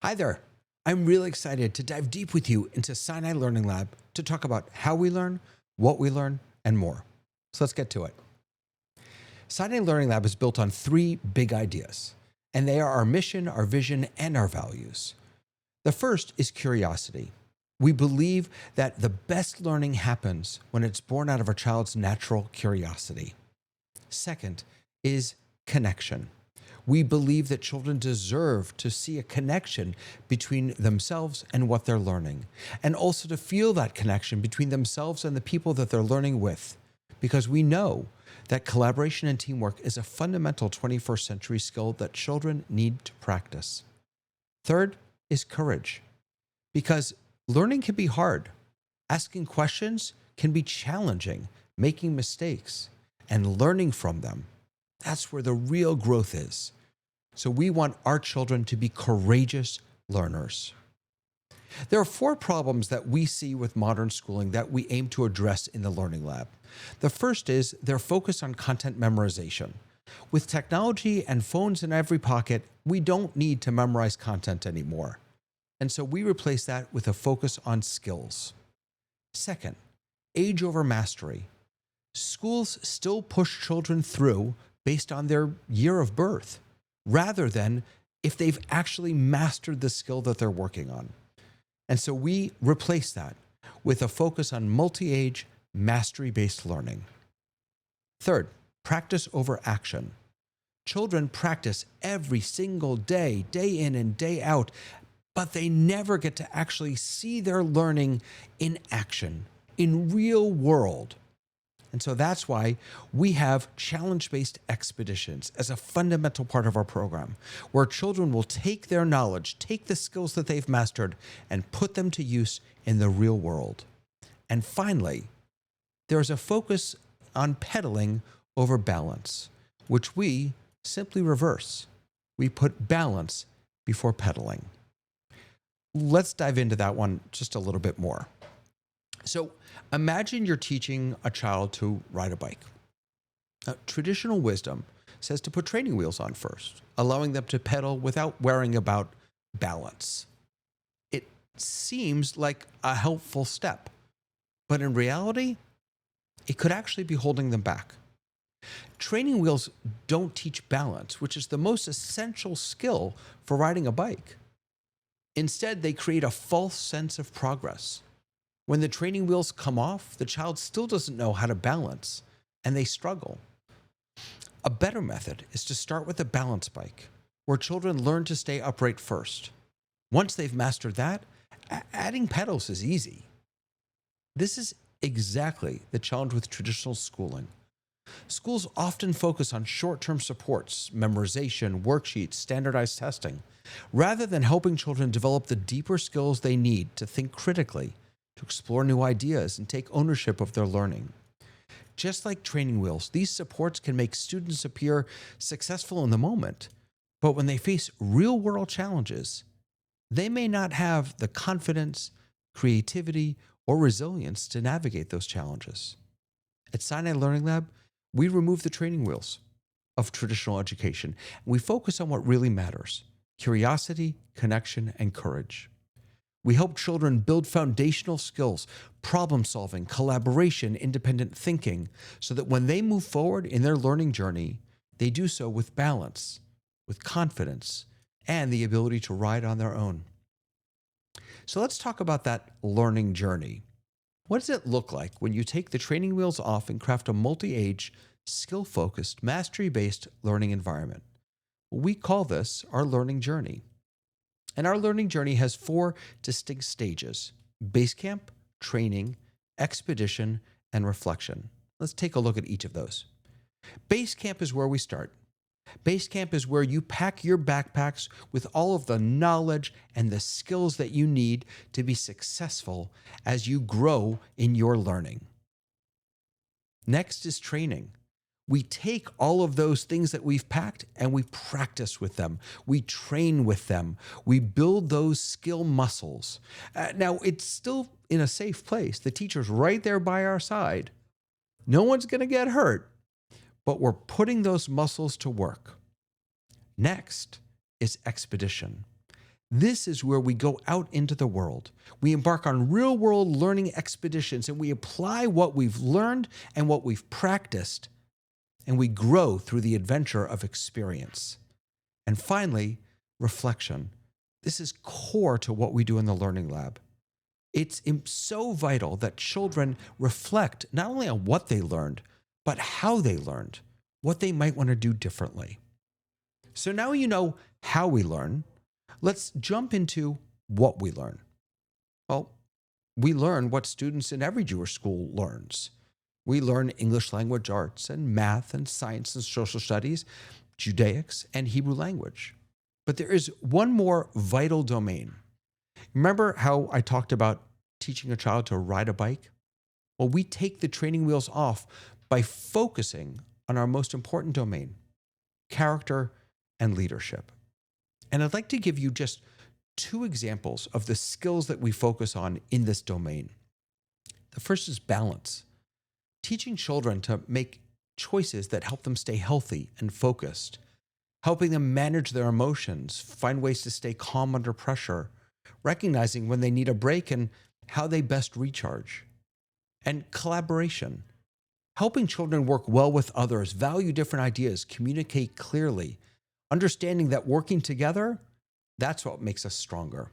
Hi there. I'm really excited to dive deep with you into Sinai Learning Lab to talk about how we learn, what we learn, and more. So let's get to it. Sinai Learning Lab is built on three big ideas, and they are our mission, our vision, and our values. The first is curiosity. We believe that the best learning happens when it's born out of a child's natural curiosity. Second is connection. We believe that children deserve to see a connection between themselves and what they're learning, and also to feel that connection between themselves and the people that they're learning with, because we know that collaboration and teamwork is a fundamental 21st century skill that children need to practice. Third is courage, because learning can be hard. Asking questions can be challenging, making mistakes, and learning from them. That's where the real growth is. So we want our children to be courageous learners. There are four problems that we see with modern schooling that we aim to address in the Learning Lab. The first is their focus on content memorization. With technology and phones in every pocket, we don't need to memorize content anymore. And so we replace that with a focus on skills. Second, age over mastery. Schools still push children through based on their year of birth, rather than if they've actually mastered the skill that they're working on. And so we replace that with a focus on multi-age, mastery-based learning. Third, practice over action. Children practice every single day, day in and day out, but they never get to actually see their learning in action, in real world. And so that's why we have challenge-based expeditions as a fundamental part of our program, where children will take their knowledge, take the skills that they've mastered, and put them to use in the real world. And finally, there's a focus on pedaling over balance, which we simply reverse. We put balance before pedaling. Let's dive into that one just a little bit more. So imagine you're teaching a child to ride a bike. Traditional wisdom says to put training wheels on first, allowing them to pedal without worrying about balance. It seems like a helpful step, but in reality, it could actually be holding them back. Training wheels don't teach balance, which is the most essential skill for riding a bike. Instead, they create a false sense of progress. When the training wheels come off, the child still doesn't know how to balance, and they struggle. A better method is to start with a balance bike, where children learn to stay upright first. Once they've mastered that, adding pedals is easy. This is exactly the challenge with traditional schooling. Schools often focus on short-term supports, memorization, worksheets, standardized testing, rather than helping children develop the deeper skills they need to think critically, to explore new ideas, and take ownership of their learning. Just like training wheels, these supports can make students appear successful in the moment, but when they face real-world challenges, they may not have the confidence, creativity, or resilience to navigate those challenges. At Sinai Learning Lab, we remove the training wheels of traditional education, and we focus on what really matters: curiosity, connection, and courage. We help children build foundational skills, problem solving, collaboration, independent thinking, so that when they move forward in their learning journey, they do so with balance, with confidence, and the ability to ride on their own. So let's talk about that learning journey. What does it look like when you take the training wheels off and craft a multi-age, skill-focused, mastery-based learning environment? We call this our learning journey. And our learning journey has four distinct stages: base camp, training, expedition, and reflection. Let's take a look at each of those. Base camp is where we start. Base camp is where you pack your backpacks with all of the knowledge and the skills that you need to be successful as you grow in your learning. Next is training. We take all of those things that we've packed and we practice with them. We train with them. We build those skill muscles. Now, it's still in a safe place. The teacher's right there by our side. No one's going to get hurt, but we're putting those muscles to work. Next is expedition. This is where we go out into the world. We embark on real-world learning expeditions, and we apply what we've learned and what we've practiced, and we grow through the adventure of experience. And finally, reflection. This is core to what we do in the Learning Lab. It's so vital that children reflect not only on what they learned, but how they learned, what they might want to do differently. So now you know how we learn. Let's jump into what we learn. Well, we learn what students in every Jewish school learns. We learn English language arts and math and science and social studies, Judaics and Hebrew language. But there is one more vital domain. Remember how I talked about teaching a child to ride a bike? Well, we take the training wheels off by focusing on our most important domain, character and leadership. And I'd like to give you just 2 examples of the skills that we focus on in this domain. The first is balance. Teaching children to make choices that help them stay healthy and focused, helping them manage their emotions, find ways to stay calm under pressure, recognizing when they need a break and how they best recharge. And collaboration, helping children work well with others, value different ideas, communicate clearly, understanding that working together, that's what makes us stronger.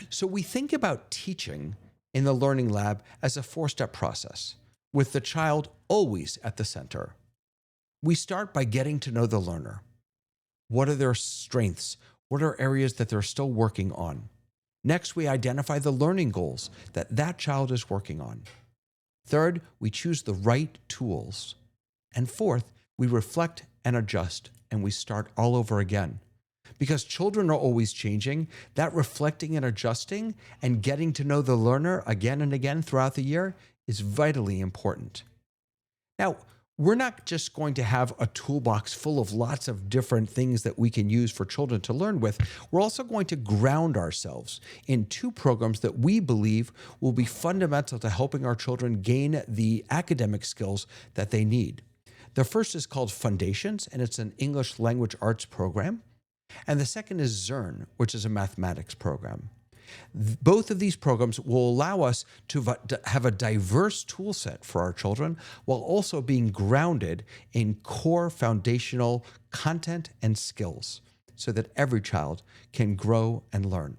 So we think about teaching in the Learning Lab as a 4-step process, with the child always at the center. We start by getting to know the learner. What are their strengths? What are areas that they're still working on? Next, we identify the learning goals that child is working on. Third, we choose the right tools. And fourth, we reflect and adjust, and we start all over again. Because children are always changing, that reflecting and adjusting and getting to know the learner again and again throughout the year is vitally important. Now, we're not just going to have a toolbox full of lots of different things that we can use for children to learn with. We're also going to ground ourselves in 2 programs that we believe will be fundamental to helping our children gain the academic skills that they need. The first is called Foundations, and it's an English language arts program. And the second is Zern, which is a mathematics program. Both of these programs will allow us to have a diverse tool set for our children while also being grounded in core foundational content and skills so that every child can grow and learn.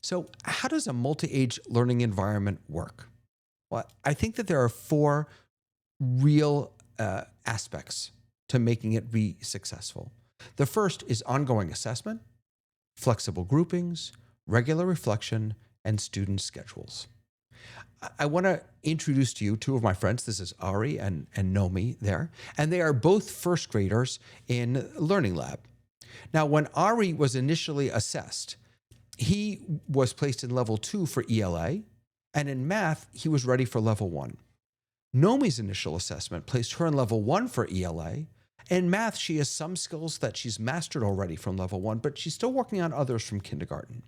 So how does a multi-age learning environment work? Well, I think that there are 4 real aspects to making it be successful. The first is ongoing assessment, flexible groupings, regular reflection, and student schedules. I want to introduce to you 2 of my friends. This is Ari and Nomi there, and they are both first graders in Learning Lab. Now, when Ari was initially assessed, he was placed in level 2 for ELA, and in math, he was ready for level 1. Nomi's initial assessment placed her in level 1 for ELA. In math, she has some skills that she's mastered already from level 1, but she's still working on others from kindergarten.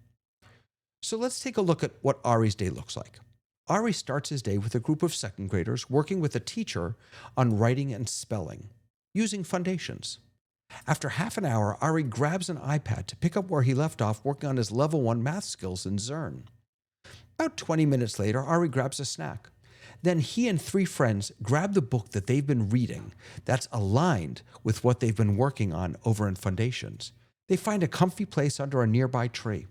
So let's take a look at what Ari's day looks like. Ari starts his day with a group of 2nd graders working with a teacher on writing and spelling, using Foundations. After half an hour, Ari grabs an iPad to pick up where he left off working on his level 1 math skills in Zern. About 20 minutes later, Ari grabs a snack. Then he and 3 friends grab the book that they've been reading that's aligned with what they've been working on over in Foundations. They find a comfy place under a nearby tree.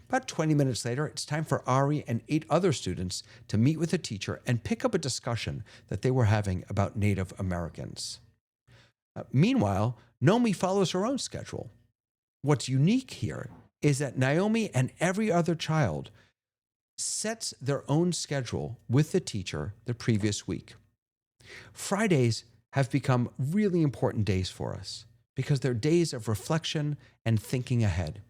About 20 minutes later, it's time for Ari and 8 other students to meet with a teacher and pick up a discussion that they were having about Native Americans. Meanwhile, Nomi follows her own schedule. What's unique here is that Naomi and every other child sets their own schedule with the teacher the previous week. Fridays have become really important days for us because they're days of reflection and thinking ahead.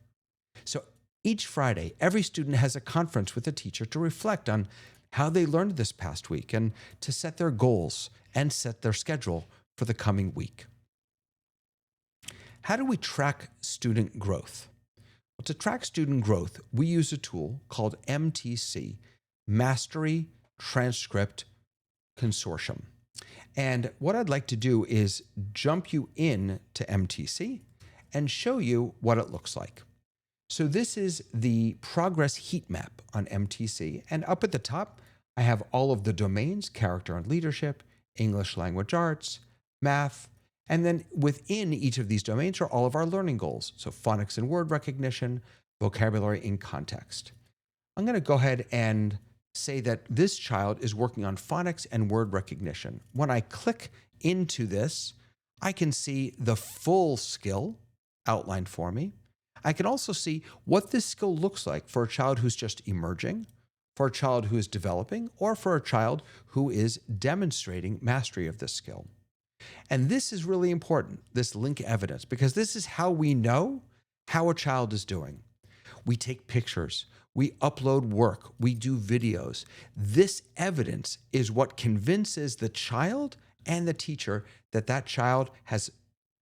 So each Friday, every student has a conference with the teacher to reflect on how they learned this past week and to set their goals and set their schedule for the coming week. How do we track student growth? Well, to track student growth, we use a tool called MTC, Mastery Transcript Consortium. And what I'd like to do is jump you in to MTC and show you what it looks like. So this is the progress heat map on MTC. And up at the top, I have all of the domains: character and leadership, English language arts, math. And then within each of these domains are all of our learning goals. So phonics and word recognition, vocabulary in context. I'm going to go ahead and say that this child is working on phonics and word recognition. When I click into this, I can see the full skill outlined for me. I can also see what this skill looks like for a child who's just emerging, for a child who is developing, or for a child who is demonstrating mastery of this skill. And this is really important, this link evidence, because this is how we know how a child is doing. We take pictures, we upload work, we do videos. This evidence is what convinces the child and the teacher that that child has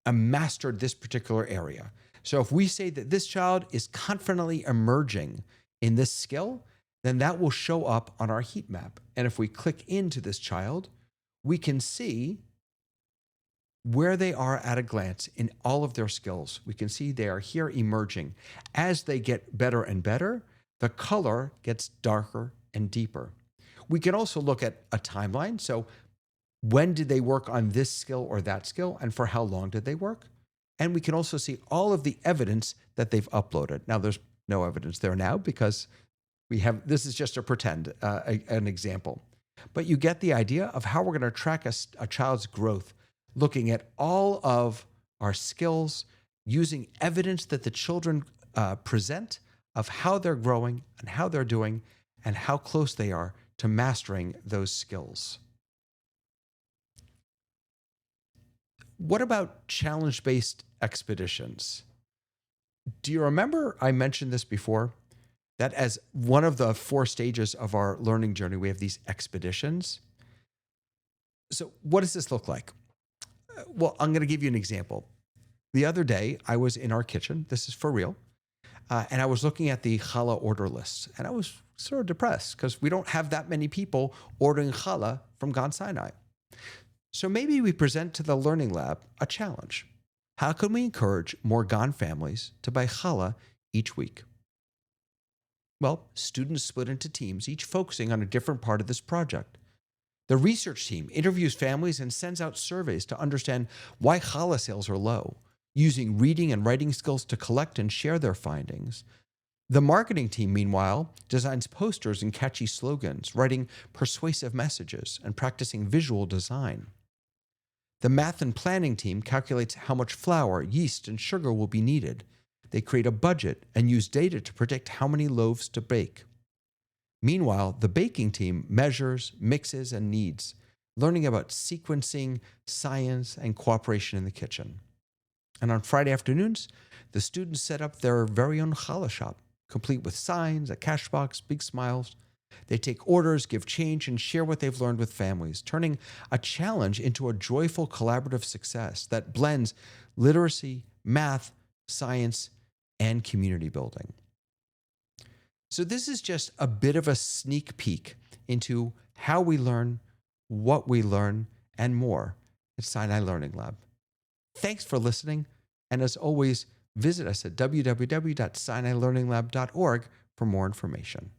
mastered this particular area. So if we say that this child is confidently emerging in this skill, then that will show up on our heat map. And if we click into this child, we can see where they are at a glance in all of their skills. We can see they are here emerging. As they get better and better, the color gets darker and deeper. We can also look at a timeline. So when did they work on this skill or that skill, and for how long did they work? And we can also see all of the evidence that they've uploaded. Now, there's no evidence there now because this is just a pretend, an example. But you get the idea of how we're going to track a child's growth, looking at all of our skills, using evidence that the children present of how they're growing and how they're doing and how close they are to mastering those skills. What about challenge-based expeditions? Do you remember I mentioned this before? That as one of the 4 stages of our learning journey, we have these expeditions. So what does this look like? Well, I'm going to give you an example. The other day, I was in our kitchen. This is for real. And I was looking at the challah order lists. And I was sort of depressed because we don't have that many people ordering challah from Gan Sinai. So maybe we present to the Learning Lab a challenge. How can we encourage more Gan families to buy challah each week? Well, students split into teams, each focusing on a different part of this project. The research team interviews families and sends out surveys to understand why challah sales are low, using reading and writing skills to collect and share their findings. The marketing team, meanwhile, designs posters and catchy slogans, writing persuasive messages, and practicing visual design. The math and planning team calculates how much flour, yeast, and sugar will be needed. They create a budget and use data to predict how many loaves to bake. Meanwhile, the baking team measures, mixes, and kneads, learning about sequencing, science, and cooperation in the kitchen. And on Friday afternoons, the students set up their very own challah shop, complete with signs, a cash box, big smiles. They take orders, give change, and share what they've learned with families, turning a challenge into a joyful collaborative success that blends literacy, math, science, and community building. So this is just a bit of a sneak peek into how we learn, what we learn, and more at Sinai Learning Lab. Thanks for listening, and as always, visit us at www.sinailearninglab.org for more information.